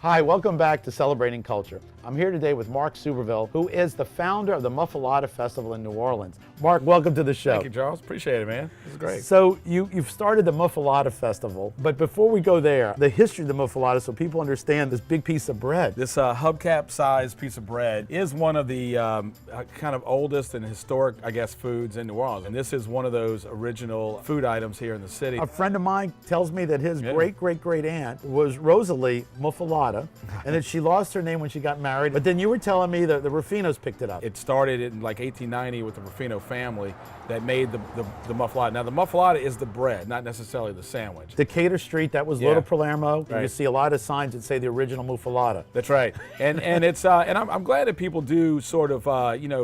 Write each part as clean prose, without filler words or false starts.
Hi, welcome back to Celebrating Culture. I'm here today with Mark Subervielle, who is the founder of the Muffuletta Festival in New Orleans. Mark, welcome to the show. Thank you, Charles. Appreciate it, man. This is great. So you've started the Muffuletta Festival, but before we go there, the history of the Muffuletta, so people understand this big piece of bread. This hubcap-sized piece of bread is one of the kind of oldest and historic, I guess, foods in New Orleans. And this is one of those original food items here in the city. A friend of mine tells me that his great-great-great-aunt was Rosalie Muffuletta, and that she lost her name when she got married. But then you were telling me that the Ruffinos picked it up. It started in like 1890 with the Ruffino family that made the muffuletta. Now the muffuletta is the bread, not necessarily the sandwich. Decatur Street, that was Little Palermo. Right. You see a lot of signs that say the original Muffuletta. That's right, and it's and I'm glad that people do sort of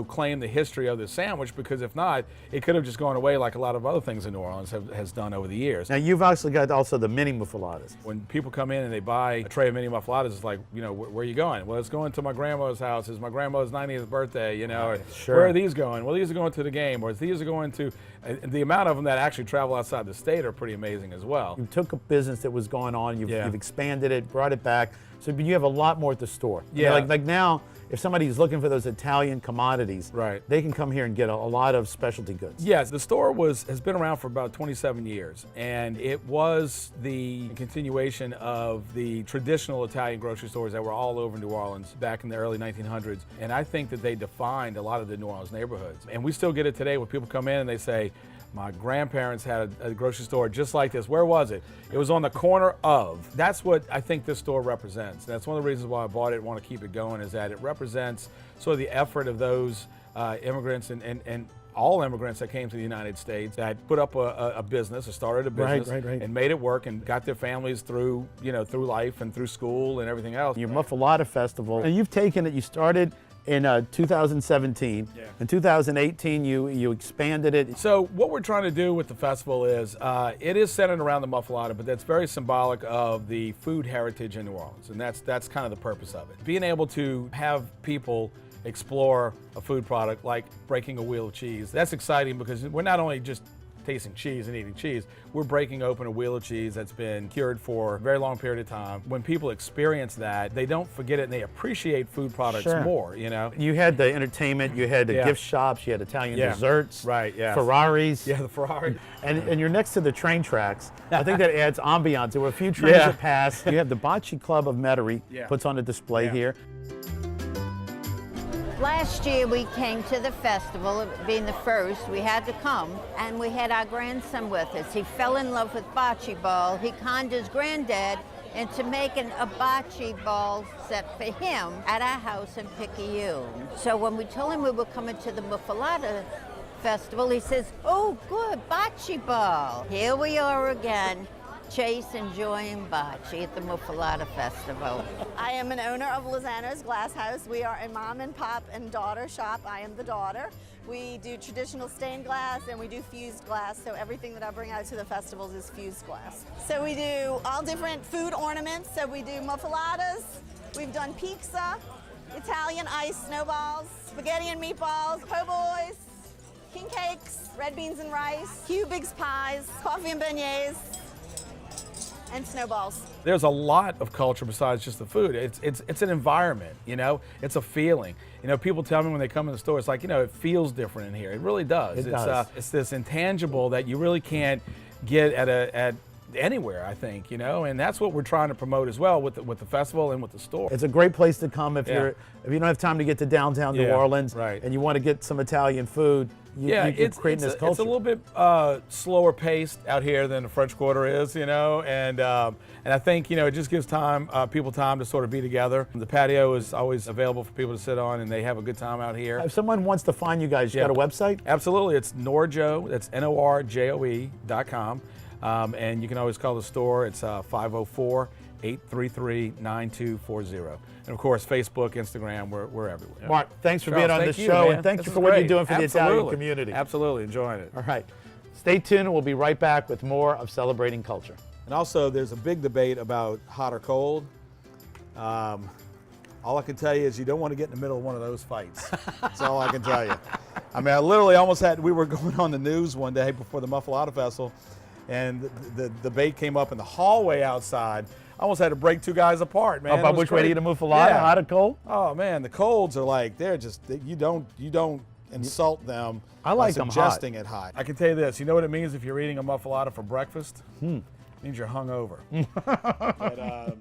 claim the history of the sandwich, because if not, it could have just gone away like a lot of other things in New Orleans has done over the years. Now you've actually got also the mini Muffulettas. When people come in and they buy a tray of mini Muffulettas, it's like, where are you going? Well, it's going to my grandma's house. It's my grandma's 90th birthday, Or, sure. Where are these going? Well, these are going to the game, or these are going to, the amount of them that actually travel outside the state are pretty amazing as well. You took a business that was going on, you've expanded it, brought it back, so you have a lot more at the store. Yeah. Like now, if somebody's looking for those Italian commodities, right, they can come here and get a lot of specialty goods. Yes, the store has been around for about 27 years, and it was the continuation of the traditional Italian grocery stores that were all over New Orleans back in the early 1900s, and I think that they defined a lot of the New Orleans neighborhoods. And we still get it today when people come in and they say, my grandparents had a grocery store just like this. Where was it? It was on the corner of. That's what I think this store represents. That's one of the reasons why I bought it and want to keep it going, is that it represents sort of the effort of those immigrants and all immigrants that came to the United States that put up a business, or started a business, right. and made it work and got their families through, through life and through school and everything else. Your Muffuletta Festival, and you've taken it, you started in 2017. Yeah. In 2018, you expanded it. So what we're trying to do with the festival is, it is centered around the muffuletta, but that's very symbolic of the food heritage in New Orleans, and that's kind of the purpose of it. Being able to have people explore a food product like breaking a wheel of cheese, that's exciting, because we're not only just tasting cheese and eating cheese, we're breaking open a wheel of cheese that's been cured for a very long period of time. When people experience that, they don't forget it and they appreciate food products more, You had the entertainment, you had the gift shops, you had Italian desserts, right? Yeah. Ferraris. Yeah, the Ferrari. And you're next to the train tracks. I think that adds ambiance. There were a few trains that pass. You have the Bocce Club of Metairie puts on a display here. Last year we came to the festival, being the first, we had to come, and we had our grandson with us. He fell in love with Bocce Ball. He conned his granddad into making a Bocce Ball set for him at our house in Picayune. So when we told him we were coming to the Muffuletta Festival, he says, oh good, Bocce Ball. Here we are again. Chase enjoying bocce at the Muffuletta Festival. I am an owner of Lozano's Glass House. We are a mom and pop and daughter shop. I am the daughter. We do traditional stained glass and we do fused glass, so everything that I bring out to the festivals is fused glass. So we do all different food ornaments. So we do muffulettas, we've done pizza, Italian ice snowballs, spaghetti and meatballs, po' boys, king cakes, red beans and rice, Cubig's pies, coffee and beignets, and snowballs. There's a lot of culture besides just the food. It's an environment, It's a feeling. People tell me when they come in the store, it's like, it feels different in here. It really does. It's this intangible that you really can't get at anywhere, I think, and that's what we're trying to promote as well with the festival and with the store. It's a great place to come if you don't have time to get to downtown New Orleans, and you want to get some Italian food. It's creating this culture. It's a little bit slower paced out here than the French Quarter is, and I think it just gives people time to sort of be together. The patio is always available for people to sit on, and they have a good time out here. If someone wants to find you guys, you got a website? Absolutely, it's Noir Joe. That's NORJOE.com, and you can always call the store. It's 504-833-9240. And of course, Facebook, Instagram, we're everywhere. Mark, thanks for being on the show, and thank you for what you're doing for the Italian community. Absolutely, enjoying it. All right, stay tuned. We'll be right back with more of Celebrating Culture. And also, there's a big debate about hot or cold. All I can tell you is you don't want to get in the middle of one of those fights. That's all I can tell you. I mean, I literally almost we were going on the news one day before the Muffuletta Festival. and the debate came up in the hallway outside. I almost had to break two guys apart, man. About It was which way to crazy. eat a muffuletta, Yeah. hot or cold? Oh man, the colds are like they're just you don't insult them. I like by them hot. suggesting it hot. I can tell you this. You know what it means if you're eating a muffuletta for breakfast? It means you're hungover. But,